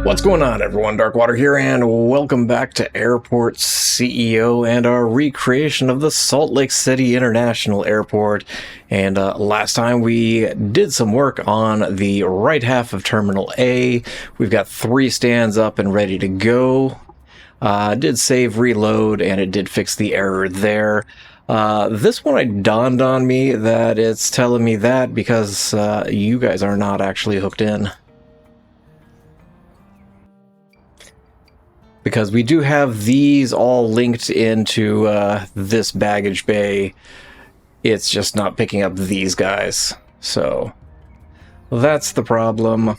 What's going on, everyone? Darkwater here, and welcome back to Airport CEO and our recreation of the Salt Lake City International Airport. And last time we did some work on the right half of Terminal A. We've got 3 stands up and ready to go. Did save, reload, and it did fix the error there. This one, it dawned on me that it's telling me that because you guys are not actually hooked in. Because we do have these all linked into this baggage bay. It's just not picking up these guys. So that's the problem.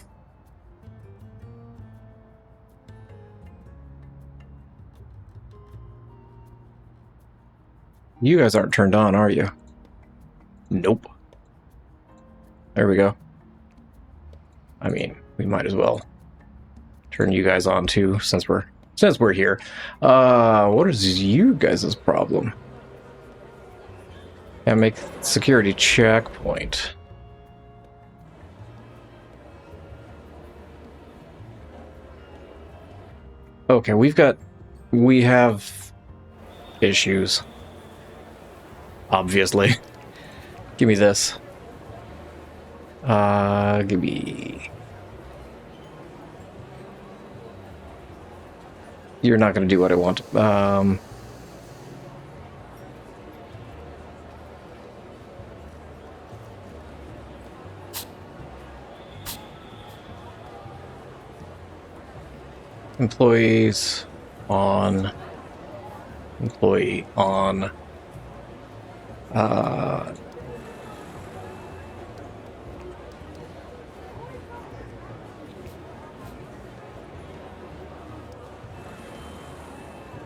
You guys aren't turned on, are you? Nope. There we go. I mean, we might as well turn you guys on too, since we're here. What is you guys' problem? Can't make security checkpoint. Okay, we have issues. Obviously. Give me this. Give me... You're not going to do what I want. Employees on. Employee on.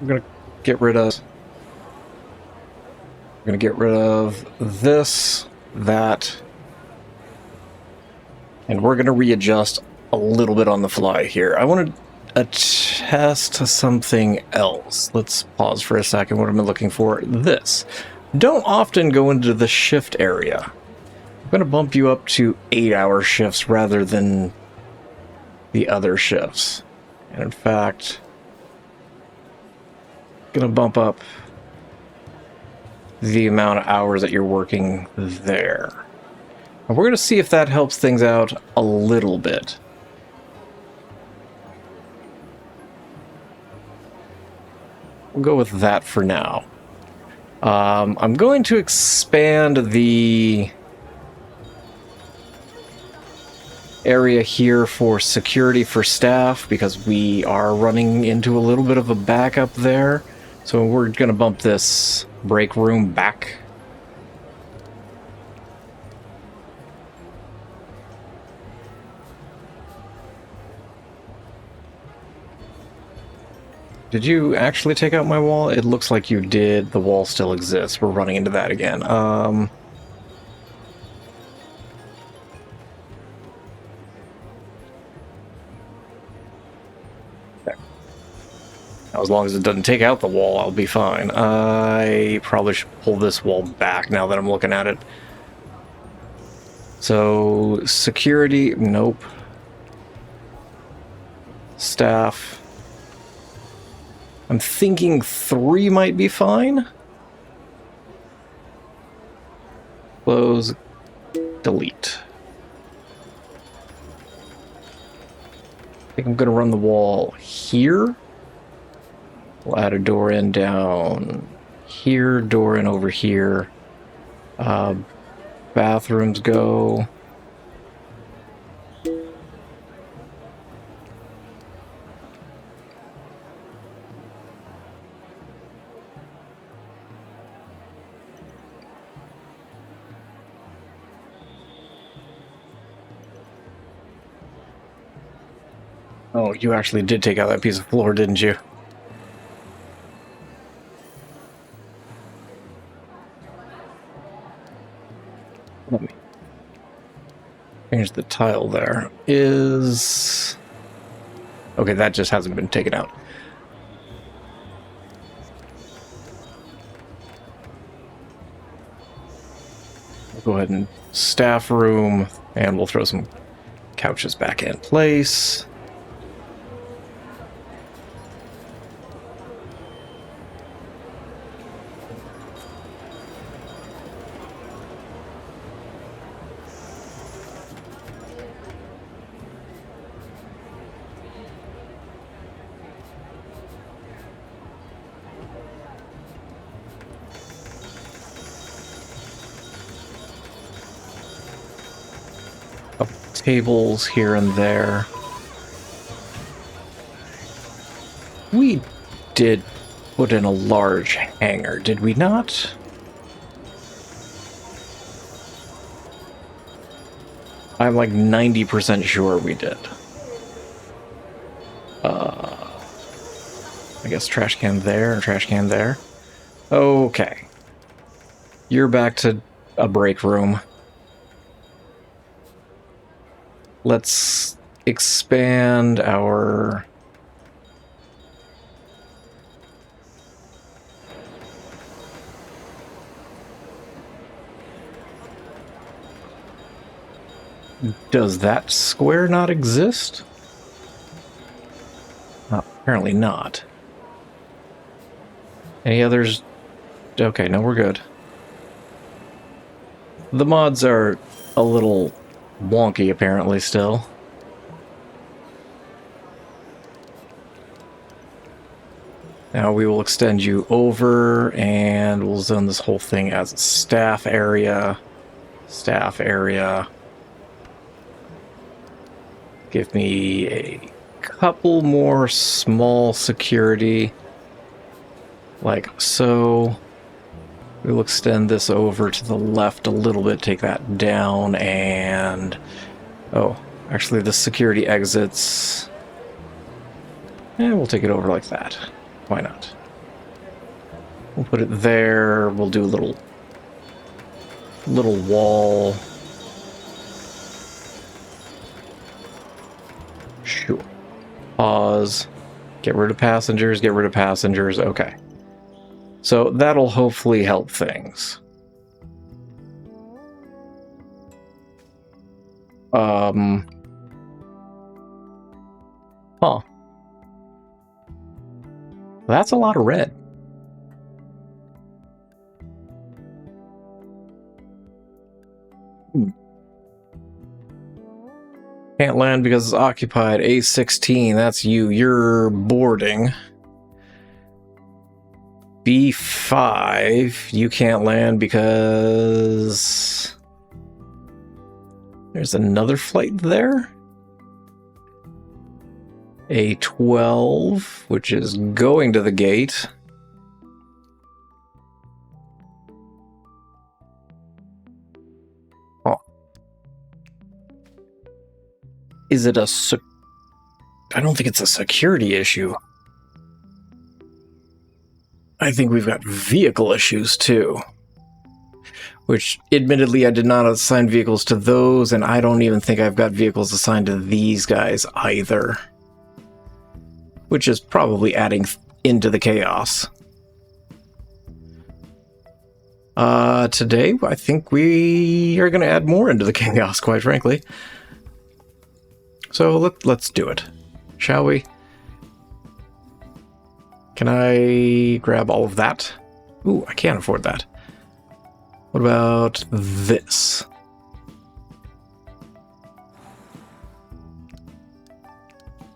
We're gonna get rid of. We're gonna get rid of this, that, and we're gonna readjust a little bit on the fly here. I want to attest to something else. Let's pause for a second. What am I looking for? This. Don't often go into the shift area. I'm gonna bump you up to 8-hour shifts rather than the other shifts. And in fact, gonna bump up the amount of hours that you're working there. And we're gonna see if that helps things out a little bit. We'll go with that for now. I'm going to expand the area here for security for staff because we are running into a little bit of a backup there. So we're going to bump this break room back. Did you actually take out my wall? It looks like you did. The wall still exists. We're running into that again. As long as it doesn't take out the wall, I'll be fine. I probably should pull this wall back now that I'm looking at it. So, security, nope. Staff. I'm thinking 3 might be fine. Close, delete. I think I'm going to run the wall here. We'll add a door in down here, door in over here. Bathrooms go. Oh, you actually did take out that piece of floor, didn't you? Let me change the tile there. Is... Okay, that just hasn't been taken out. We'll go ahead and staff room, and we'll throw some couches back in place. Couple tables here and there. We did put in a large hangar, did we not? I'm like 90% sure we did. I guess trash can there and trash can there. Okay. You're back to a break room. Let's expand our... Does that square not exist? Apparently not. Any others? Okay, no, we're good. The mods are a little wonky, apparently, still. Now we will extend you over, and we'll zone this whole thing as a staff area. Staff area. Give me a couple more small security, like so. We'll extend this over to the left a little bit, take that down, and... Oh, actually the security exits... And we'll take it over like that. Why not? We'll put it there, we'll do a little wall. Sure. Pause. Get rid of passengers, get rid of passengers. Okay. So that'll hopefully help things. Huh. That's a lot of red. Can't land because it's occupied. A16, that's you. You're boarding. B5, you can't land because... There's another flight there. A12, which is going to the gate. Is it a... I don't think it's a security issue. I think we've got vehicle issues, too. Which, admittedly, I did not assign vehicles to those, and I don't even think I've got vehicles assigned to these guys, either. Which is probably adding into the chaos. Today, I think we are going to add more into the chaos, quite frankly. So let's do it, shall we? Can I grab all of that? Ooh, I can't afford that. What about this?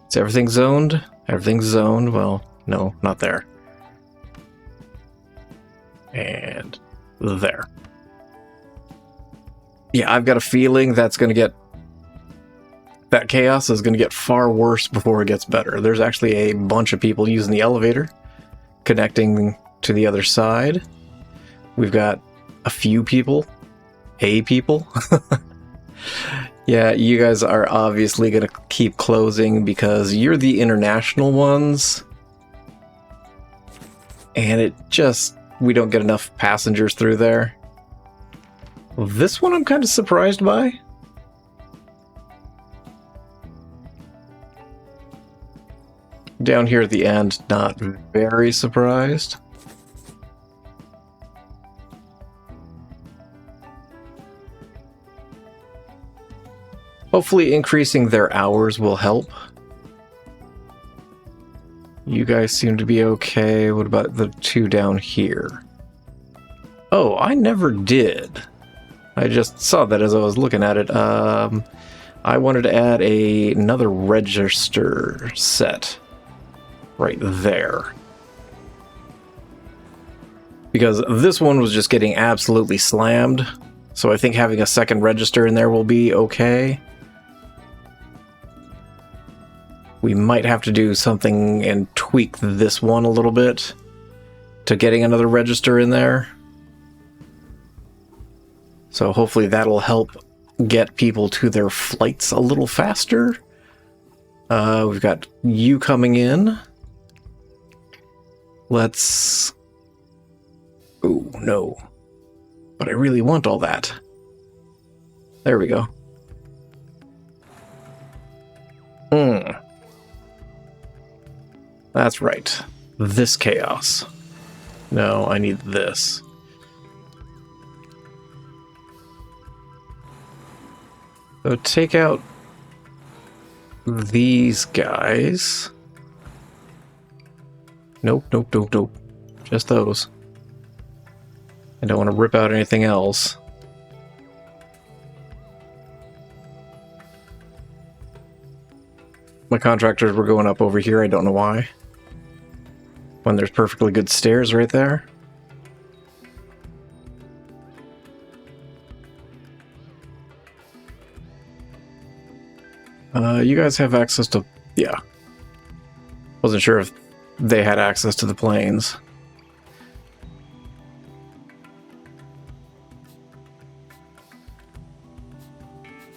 Is everything zoned? Everything's zoned. Well, no, not there. And there. Yeah, I've got a feeling that's going to get... That chaos is going to get far worse before it gets better. There's actually a bunch of people using the elevator, connecting to the other side. We've got a few people. Yeah, you guys are obviously going to keep closing because you're the international ones. And it just... We don't get enough passengers through there. This one I'm kind of surprised by. Down here at the end, not very surprised. Hopefully increasing their hours will help. You guys seem to be okay. What about the two down here? Oh, I never did. I just saw that as I was looking at it. I wanted to add another register set. Right there. Because this one was just getting absolutely slammed. So I think having a second register in there will be okay. we might have to do something and tweak this one a little bit to getting another register in there. So hopefully that'll help get people to their flights a little faster. We've got you coming in. Let's... Oh, no. But I really want all that. There we go. That's right. This chaos. No, I need this. So take out these guys. Nope, nope, nope, nope. Just those. I don't want to rip out anything else. My contractors were going up over here, I don't know why. When there's perfectly good stairs right there. You guys have access to... yeah. Wasn't sure if they had access to the planes.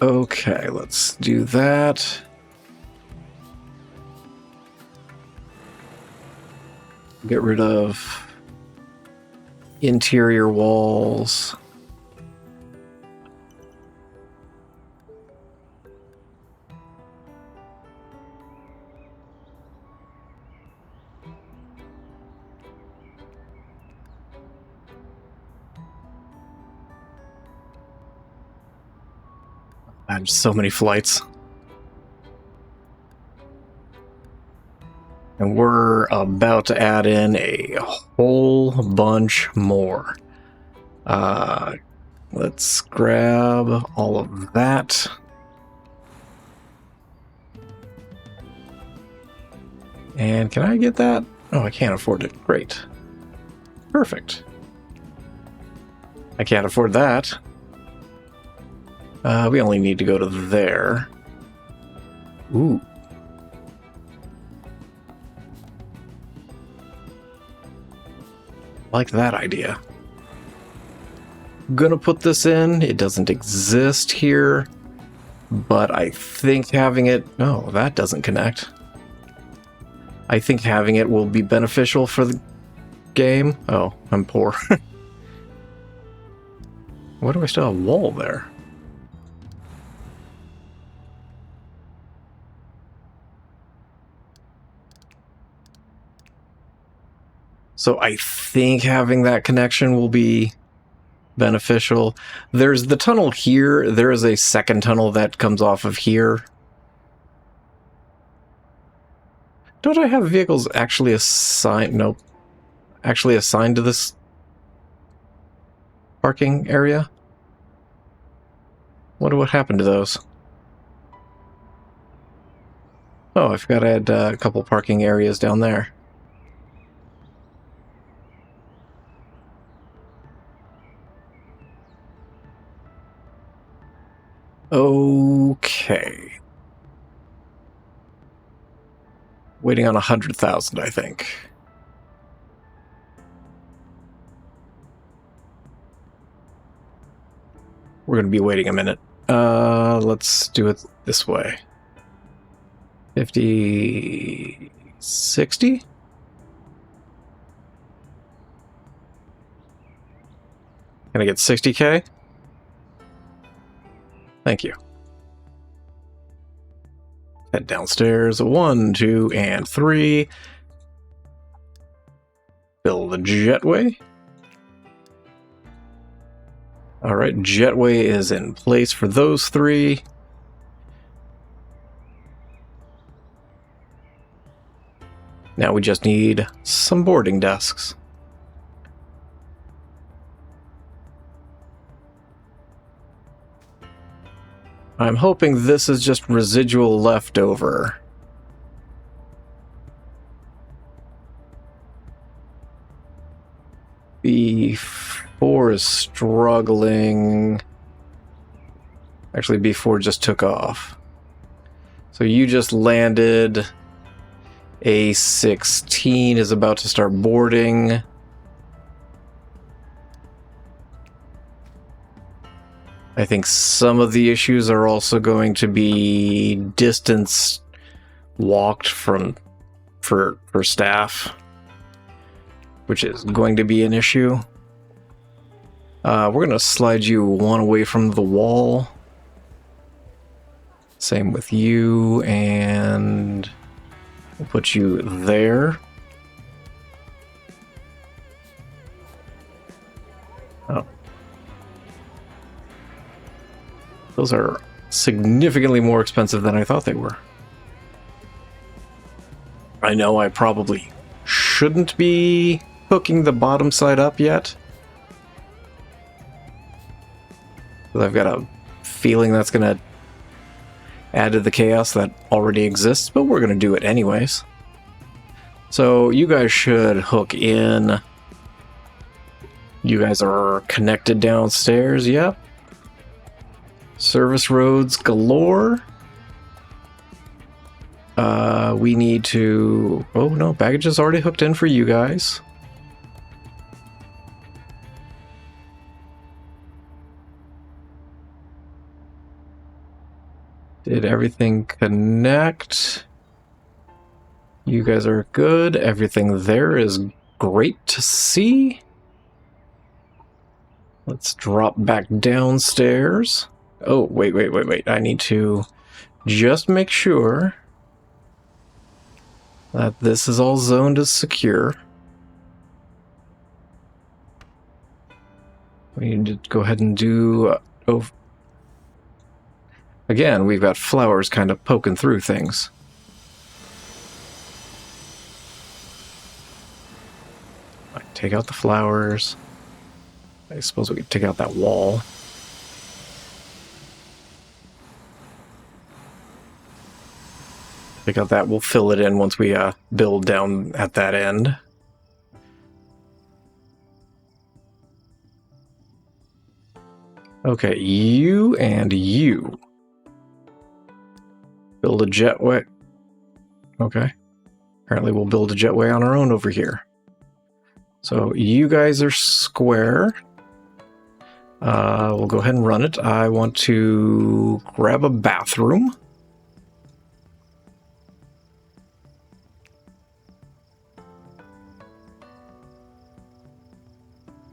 Okay, let's do that. Get rid of interior walls. I have so many flights. And we're about to add in a whole bunch more. Let's grab all of that. And can I get that? Oh, I can't afford it. Great. Perfect. I can't afford that. We only need to go to there. Ooh. Like that idea. Gonna put this in. It doesn't exist here, but I think having it... oh, that doesn't connect. I think having it will be beneficial for the game. Oh, I'm poor. Why do I still have a wall there? So I think having that connection will be beneficial. There's the tunnel here. There is a second tunnel that comes off of here. Don't I have vehicles actually assigned? Nope. Actually assigned to this parking area? Wonder what happened to those. Oh, I forgot I had a couple parking areas down there. Okay. Waiting on 100,000, I think. We're going to be waiting a minute. Let's do it this way. 50... 60? Can I get 60K? Thank you. Head downstairs. 1, 2, and 3. Build a jetway. Alright, jetway is in place for those 3. Now we just need some boarding desks. I'm hoping this is just residual leftover. B4 is struggling. Actually, B4 just took off. So you just landed A16 is about to start boarding. I think some of the issues are also going to be distance walked for staff, which is going to be an issue. We're going to slide you one away from the wall. Same with you, and we'll put you there. Oh. Those are significantly more expensive than I thought they were. I know I probably shouldn't be hooking the bottom side up yet. But I've got a feeling that's going to add to the chaos that already exists, but we're going to do it anyways. So you guys should hook in. You guys are connected downstairs, yep. Service roads galore. We need to... Oh no, baggage is already hooked in for you guys. Did everything connect? You guys are good. Everything there is great to see. Let's drop back downstairs. Oh, wait. I need to just make sure that this is all zoned as secure. We need to go ahead and do... Again, we've got flowers kind of poking through things. Take out the flowers. I suppose we could take out that wall. Take out that, we'll fill it in once we build down at that end. Okay, you and you. Build a jetway. Okay. Apparently we'll build a jetway on our own over here. So you guys are square. We'll go ahead and run it. I want to grab a bathroom.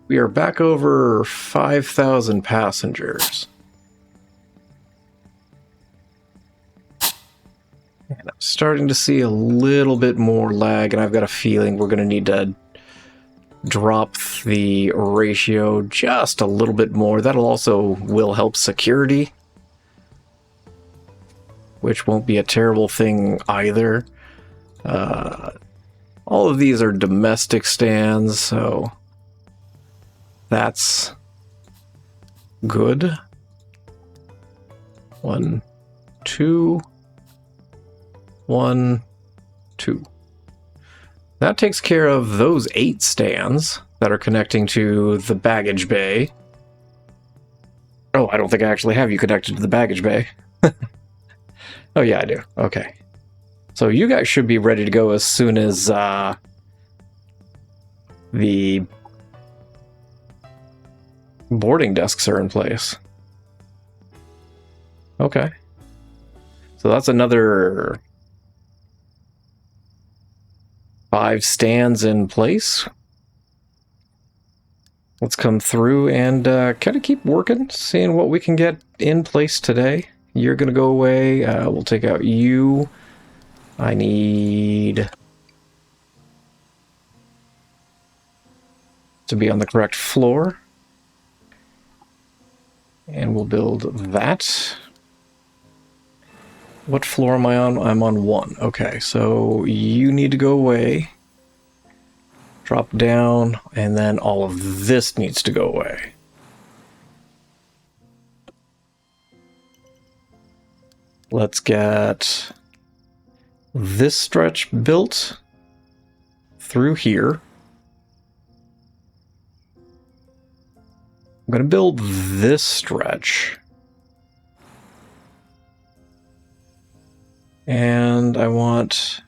We are back over 5,000 passengers. And I'm starting to see a little bit more lag, and I've got a feeling we're going to need to drop the ratio just a little bit more. That'll also will help security, which won't be a terrible thing either. All of these are domestic stands, so that's good. 1, 2, 1, 2. That takes care of those 8 stands that are connecting to the baggage bay. Oh, I don't think I actually have you connected to the baggage bay. Oh yeah, I do. Okay. So you guys should be ready to go as soon as the boarding desks are in place. Okay. So that's another 5 stands in place. Let's come through and kind of keep working, seeing what we can get in place today. You're going to go away. We'll take out you. I need to be on the correct floor. And we'll build that. What floor am I on? I'm on 1. Okay, so you need to go away. Drop down, and then all of this needs to go away. Let's get this stretch built through here. I'm going to build this stretch. And I want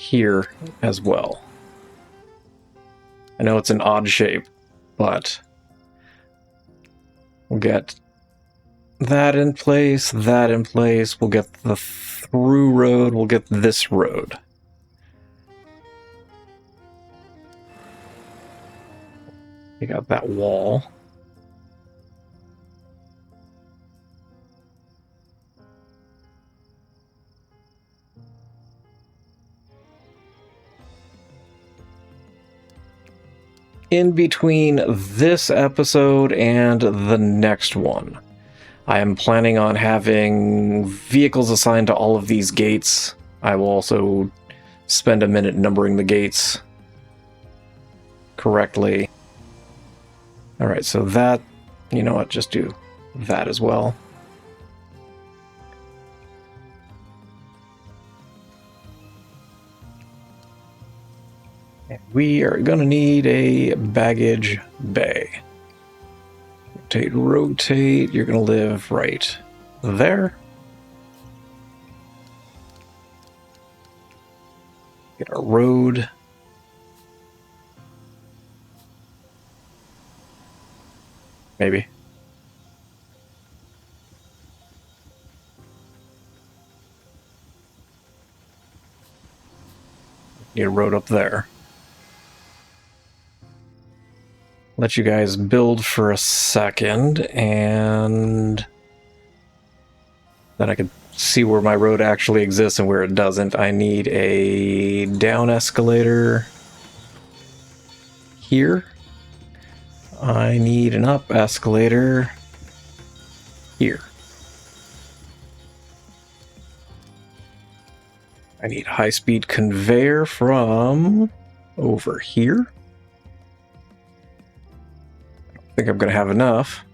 here as well. I know it's an odd shape, but we'll get that in place, that in place. We'll get the through road, we'll get this road. You got that wall. In between this episode and the next one, I am planning on having vehicles assigned to all of these gates. I will also spend a minute numbering the gates correctly. Alright, so that, you know what, just do that as well. And we are going to need a baggage bay. Rotate, rotate. You're going to live right there. Get our road. Maybe. Need a road up there. Let you guys build for a second, and then I can see where my road actually exists and where it doesn't. I need a down escalator here. I need an up escalator here. I need high-speed conveyor from over here. I think I'm going to have enough.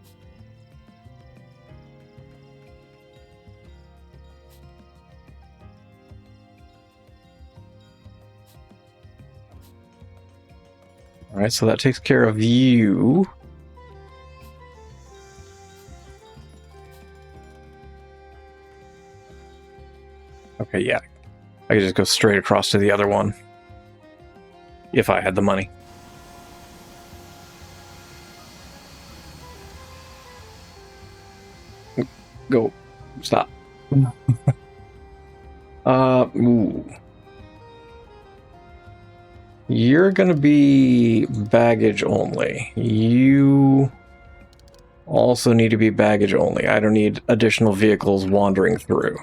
Alright, so that takes care of you. Okay, yeah. I could just go straight across to the other one. If I had the money. Go. Stop. Ooh. You're gonna be baggage only. You also need to be baggage only. I don't need additional vehicles wandering through.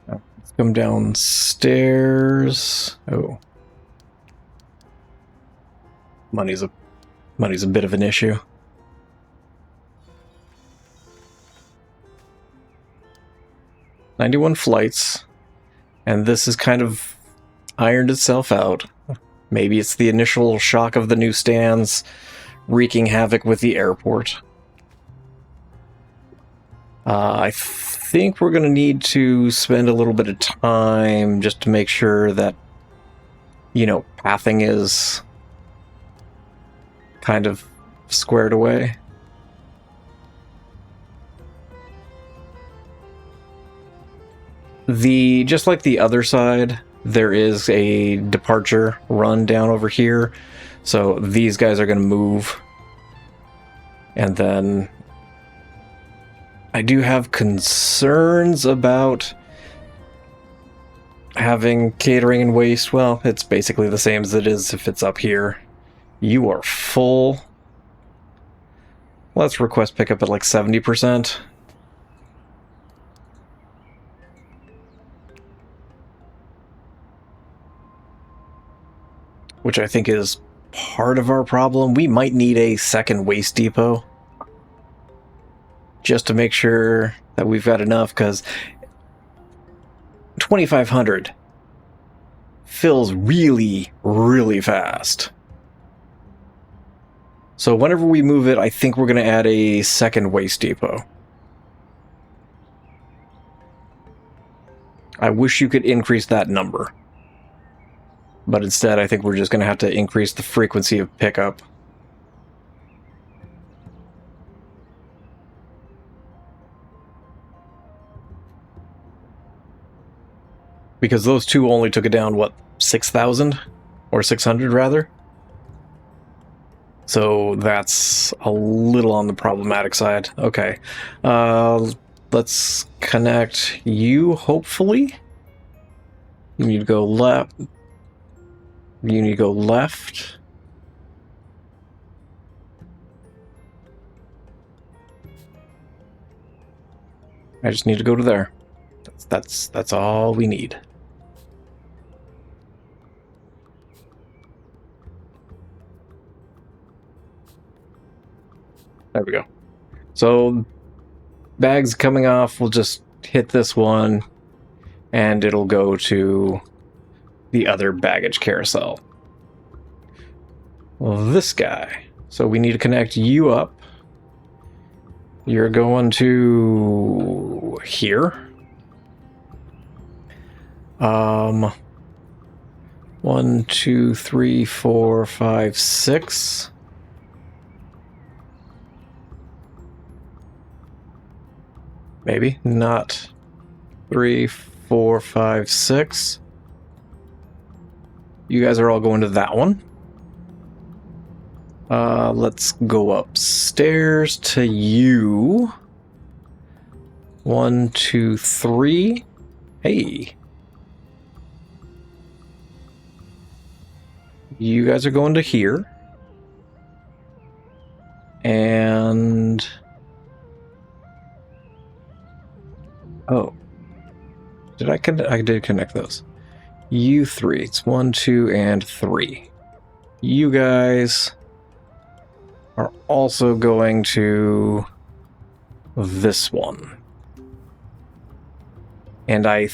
Let's come downstairs. Oh. Money's a bit of an issue. "91 flights, and this has kind of ironed itself out. Maybe it's the initial shock of the new stands wreaking havoc with the airport. I think we're going to need to spend a little bit of time just to make sure that, you know, pathing is kind of squared away. Just like the other side, there is a departure run down over here. So these guys are going to move. And then I do have concerns about having catering and waste. Well, it's basically the same as it is if it's up here. You are full. Let's request pickup at like 70%. Which I think is part of our problem. We might need a second waste depot. Just to make sure that we've got enough, because 2,500 fills really, really fast. So whenever we move it, I think we're going to add a second waste depot. I wish you could increase that number. But instead, I think we're just going to have to increase the frequency of pickup. Because those two only took it down, what, 6,000? Or 600, rather? So that's a little on the problematic side. Okay. Let's connect you, hopefully. You need to go left. You need to go left. I just need to go to there. That's all we need. There we go. So bags coming off, we'll just hit this one and it'll go to the other baggage carousel. Well, this guy. So we need to connect you up. You're going to here. 1, 2, 3, 4, 5, 6. Maybe not 3, 4, 5, 6. You guys are all going to that one. Let's go upstairs to you. 1, 2, 3. Hey. You guys are going to here. And... oh. Did I connect? I did connect those. You three. It's 1, 2, and 3. You guys are also going to this one. And I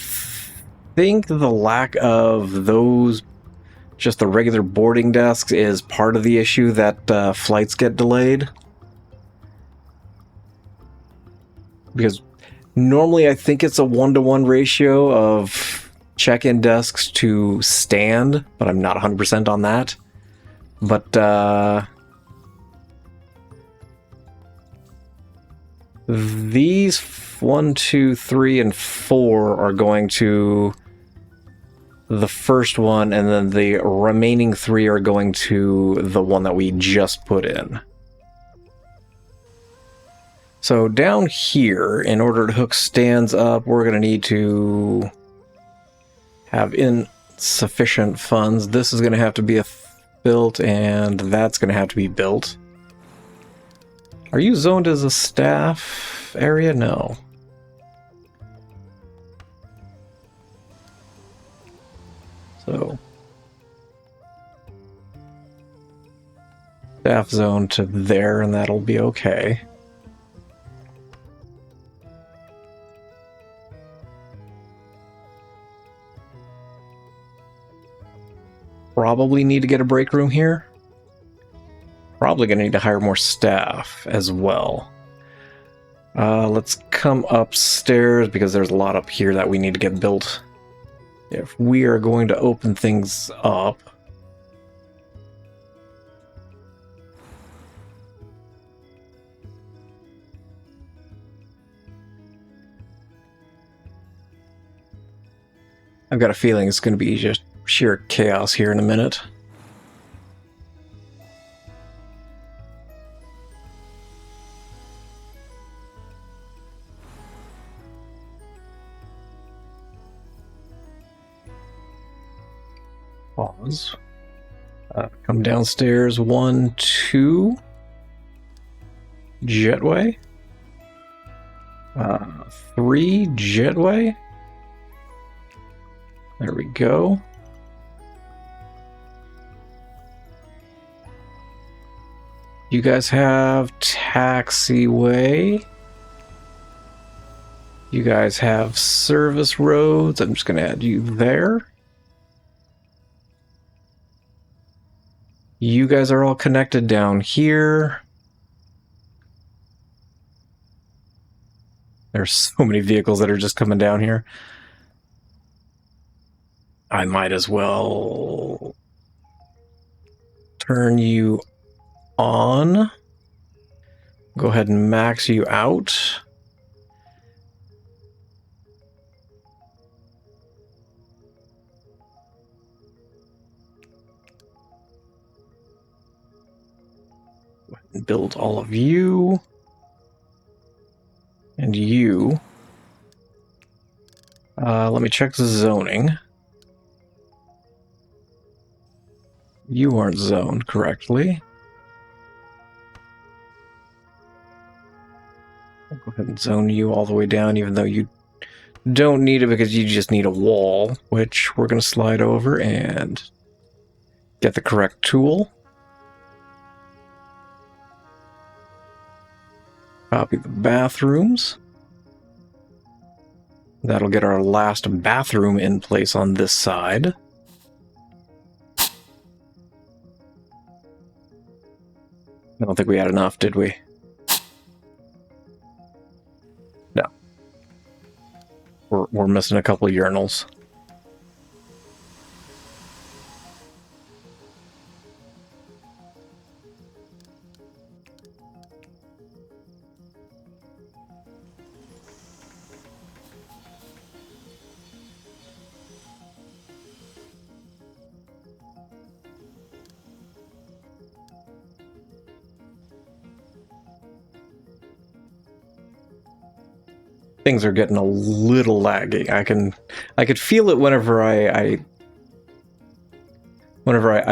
think the lack of those, just the regular boarding desks, is part of the issue that flights get delayed. Because normally I think it's a 1-to-1 ratio of check-in desks to stand, but I'm not 100% on that. But these 1, 2, 3, and 4 are going to the first one, and then the remaining 3 are going to the one that we just put in. So down here, in order to hook stands up, we're going to need to have insufficient funds. This is going to have to be built, and that's going to have to be built. Are you zoned as a staff area? No. So staff zone to there, and that'll be okay. Probably need to get a break room here. Probably going to need to hire more staff as well. Let's come upstairs because there's a lot up here that we need to get built. If we are going to open things up, I've got a feeling it's going to be just sheer chaos here in a minute. Pause. Come downstairs. 1, 2. Jetway. 3. Jetway. There we go. You guys have taxiway. You guys have service roads. I'm just going to add you there. You guys are all connected down here. There's so many vehicles that are just coming down here. I might as well turn you on. Go ahead and max you out. Go ahead and build all of you. And you. Let me check the zoning. You aren't zoned correctly. I'll go ahead and zone you all the way down, even though you don't need it because you just need a wall, which we're going to slide over and get the correct tool. Copy the bathrooms. That'll get our last bathroom in place on this side. I don't think we had enough, did we? No. We're missing a couple of urinals. Things are getting a little laggy. I could feel it whenever I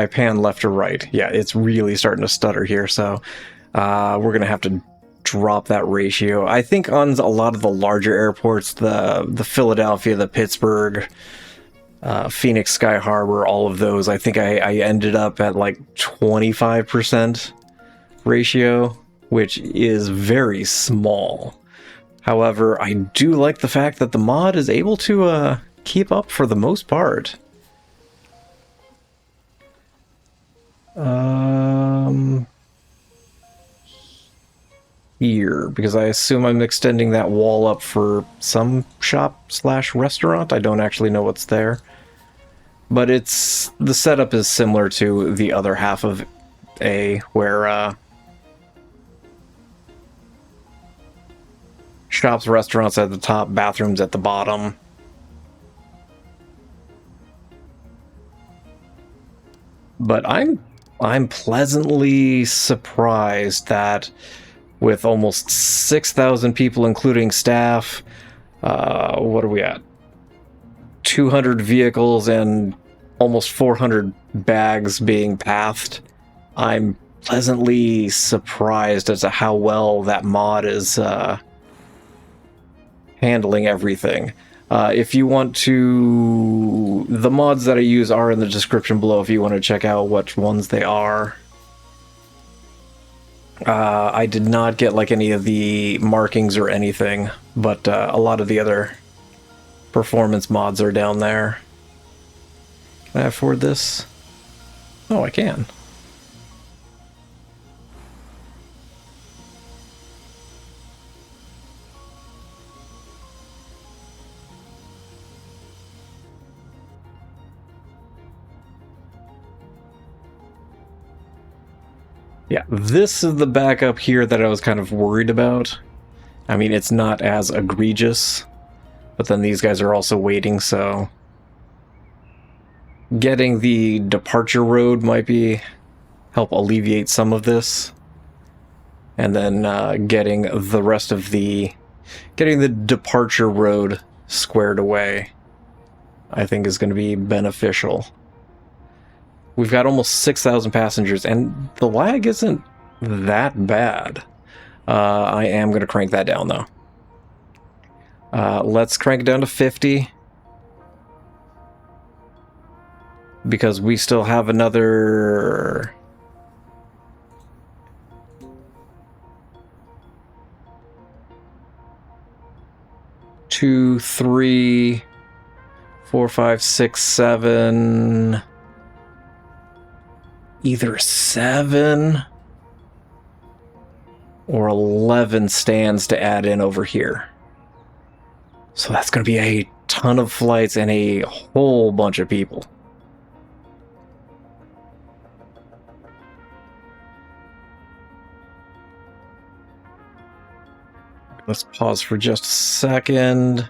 pan left or right. Yeah, it's really starting to stutter here, so we're gonna have to drop that ratio. I think on a lot of the larger airports, the Philadelphia, the Pittsburgh, Phoenix, Sky Harbor, all of those, I think I ended up at like 25% ratio, which is very small. However, I do like the fact that the mod is able to keep up for the most part. Here, because I assume I'm extending that wall up for some shop/restaurant. I don't actually know what's there. But the setup is similar to the other half of A, where shops, restaurants at the top, bathrooms at the bottom. But I'm pleasantly surprised that with almost 6,000 people, including staff, what are we at? 200 vehicles and almost 400 bags being pathed. I'm pleasantly surprised as to how well that mod is handling everything. If you want to... The mods that I use are in the description below if you want to check out which ones they are. I did not get like any of the markings or anything, but a lot of the other performance mods are down there. Can I afford this? Oh, I can. Yeah, this is the backup here that I was kind of worried about. I mean, it's not as egregious, but then these guys are also waiting, so... Getting the departure road might help alleviate some of this. And then getting the rest of getting the departure road squared away, I think is going to be beneficial. We've got almost 6,000 passengers, and the lag isn't that bad. I am going to crank that down, though. Let's crank it down to 50. Because we still have another... Two, three, 4, 5, 6, 7... Either 7 or 11 stands to add in over here. So that's going to be a ton of flights and a whole bunch of people. Let's pause for just a second.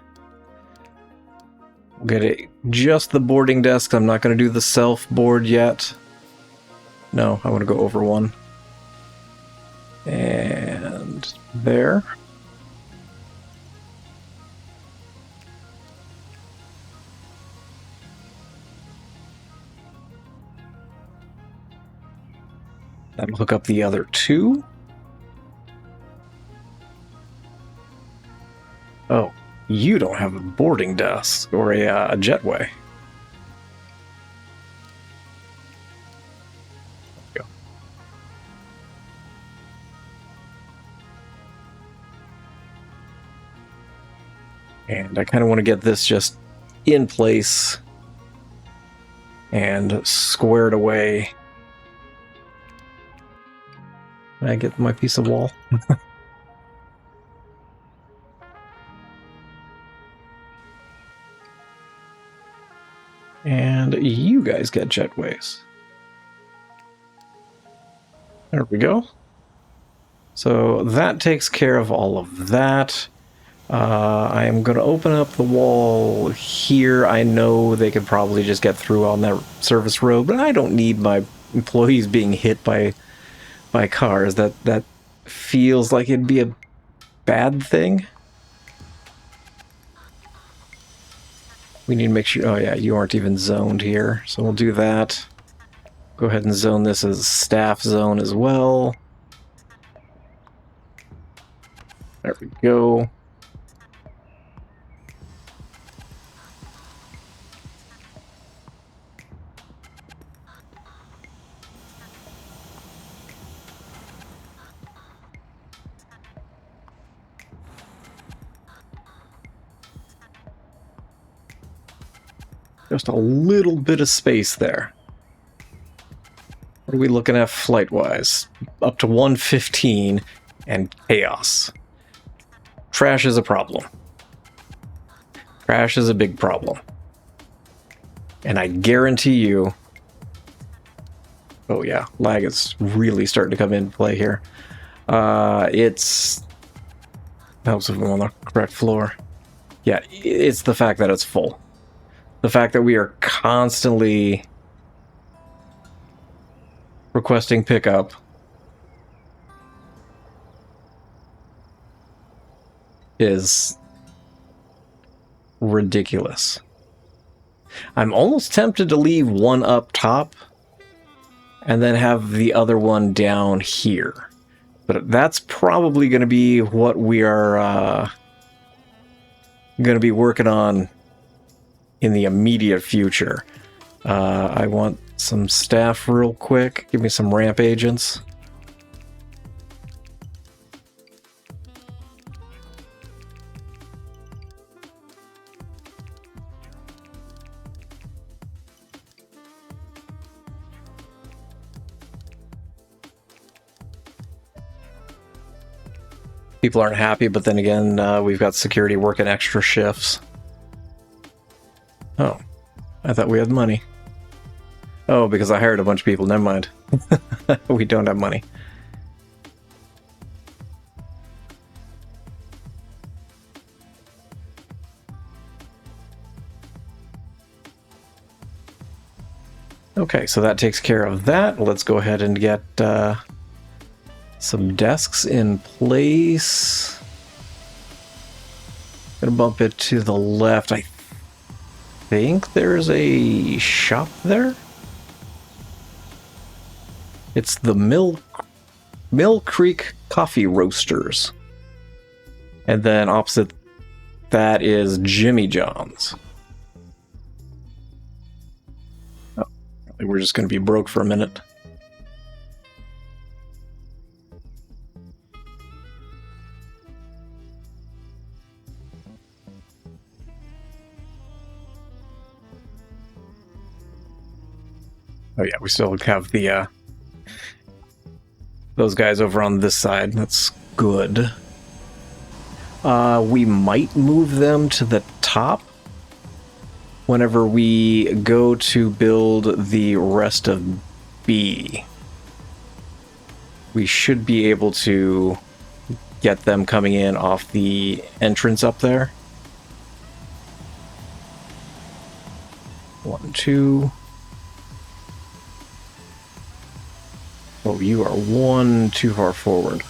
We'll get it just the boarding desk. I'm not going to do the self board yet. No, I want to go over one. And there. That'll hook up the other two. Oh, you don't have a boarding desk or a jetway. Go. And I kind of want to get this just in place and squared away. Can I get my piece of wall? And you guys get jetways. There we go. So that takes care of all of that. I am going to open up the wall here. I know they could probably just get through on that service road, but I don't need my employees being hit by cars. That feels like it'd be a bad thing. We need to make sure... Oh yeah, you aren't even zoned here, so we'll do that. Go ahead and zone this as staff zone as well. There we go. Just a little bit of space there. What are we looking at flight-wise? Up to 115 and chaos. Trash is a problem. Trash is a big problem. And I guarantee you... Oh yeah, lag is really starting to come into play here. It's... Helps if I'm on the correct floor. Yeah, it's the fact that it's full. The fact that we are constantly requesting pickup is ridiculous. I'm almost tempted to leave one up top and then have the other one down here. But that's probably going to be what we are going to be working on in the immediate future. I want some staff real quick. Give me some ramp agents. People aren't happy, but then again, we've got security working extra shifts. Oh, I thought we had money. Oh, because I hired a bunch of people. Never mind. We don't have money. Okay, so that takes care of that. Let's go ahead and get some desks in place. Gonna bump it to the left. I think there's a shop there. It's the Mill Creek Coffee Roasters. And then opposite that is Jimmy John's. Oh, we're just going to be broke for a minute. Oh yeah, we still have the those guys over on this side. That's good. We might move them to the top whenever we go to build the rest of B. We should be able to get them coming in off the entrance up there. 1, 2. Oh, you are one too far forward.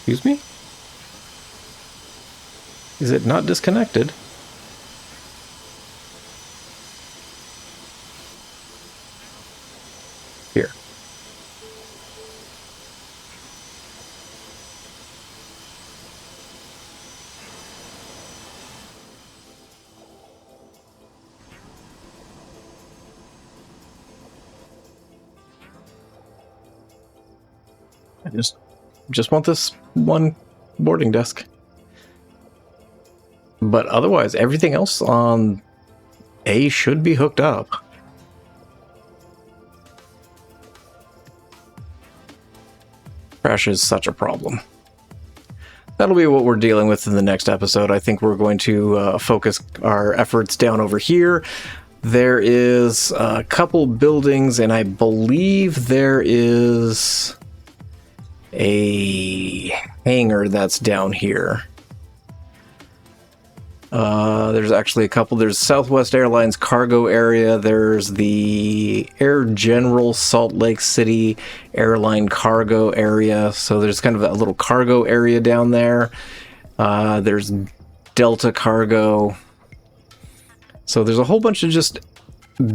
Excuse me? Is it not disconnected? Here. I just want this one boarding desk. But otherwise, everything else on A should be hooked up. Crash is such a problem. That'll be what we're dealing with in the next episode. I think we're going to focus our efforts down over here. There is a couple buildings, and I believe there is a hangar that's down here. There's actually a couple. There's Southwest Airlines cargo area. There's the Air General Salt Lake City airline cargo area. So there's kind of a little cargo area down there. There's Delta Cargo. So there's a whole bunch of just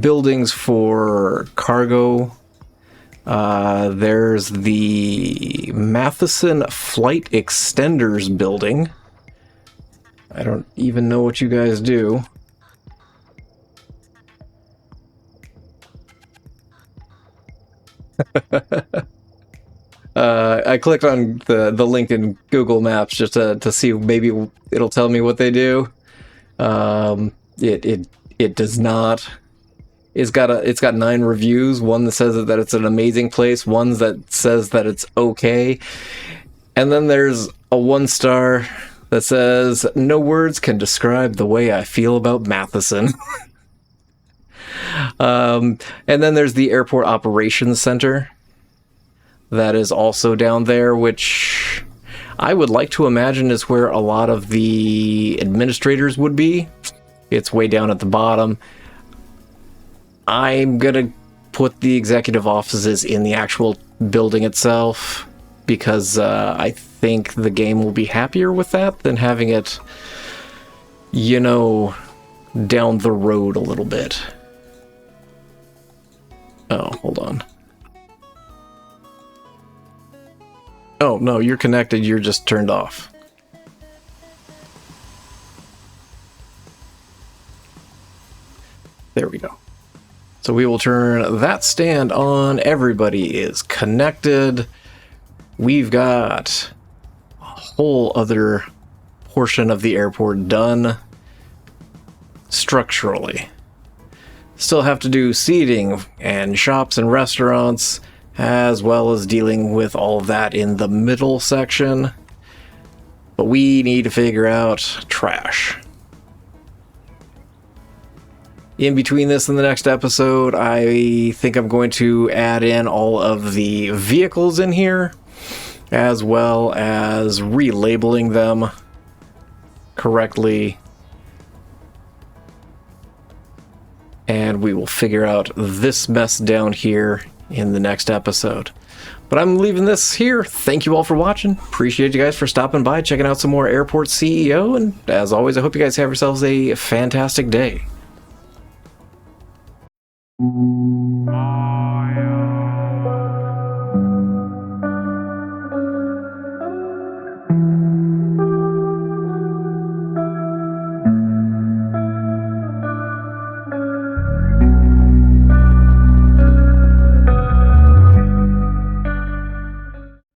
buildings for cargo. There's the Matheson Flight Extenders building. I don't even know what you guys do. I clicked on the link in Google Maps just to see, maybe it'll tell me what they do. It does not. It's got 9 reviews. One that says that it's an amazing place. One that says that it's okay. And then there's a 1-star that says, "No words can describe the way I feel about Matheson." And then there's the Airport Operations Center that is also down there, which I would like to imagine is where a lot of the administrators would be. It's way down at the bottom. I'm gonna put the executive offices in the actual building itself, because I think the game will be happier with that than having it, you know, down the road a little bit. Oh, hold on. Oh, no, you're connected, you're just turned off. There we go. So we will turn that stand on. Everybody is connected. We've got a whole other portion of the airport done structurally. Still have to do seating and shops and restaurants, as well as dealing with all of that in the middle section. But we need to figure out trash. In between this and the next episode, I think I'm going to add in all of the vehicles in here, as well as relabeling them correctly. And we will figure out this mess down here in the next episode. But I'm leaving this here. Thank you all for watching. Appreciate you guys for stopping by, checking out some more Airport CEO. And as always, I hope you guys have yourselves a fantastic day.